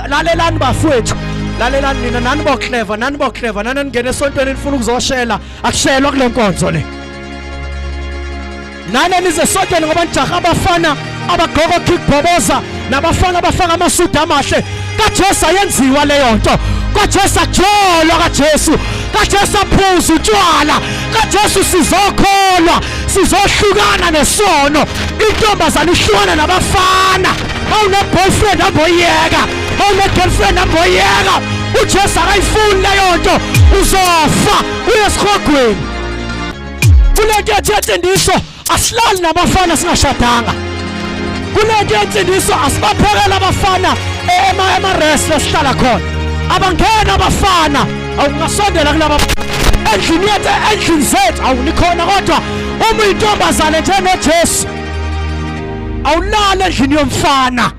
lalelani bafowethu, lalelani nina nani bo clever, nani ngene esontweni nifuna ukuzoshela, akushelwa kule nkonzo le. Nani nize esontweni ngoba njaha abafana abagqoka kickboboza nabafana abafaka amasudu amahle. kaJesu ayenziwa leyo nto, kaJesu akujolwa, kaJesu aphuza utshwala, kaJesu sizokholwa, sizohlukana nesono. Intombazana ihlukana nabafana. Awune-boyfriend amboyeka, awune-girlfriend amboyeka. uJesu akayifuni leyo nto, uzofa uye esihogweni. Kulento yensindiso asilali nabafana singashadanga. Kulento yensindiso asibaphekela abafana ema-restaurant sihlala khona. Abangena abafana, awungasondela kulaba endlini yethu, endlini zethu awunikhona. Kodwa uma uyintombazane njenoJesu awulali endlini yomfana.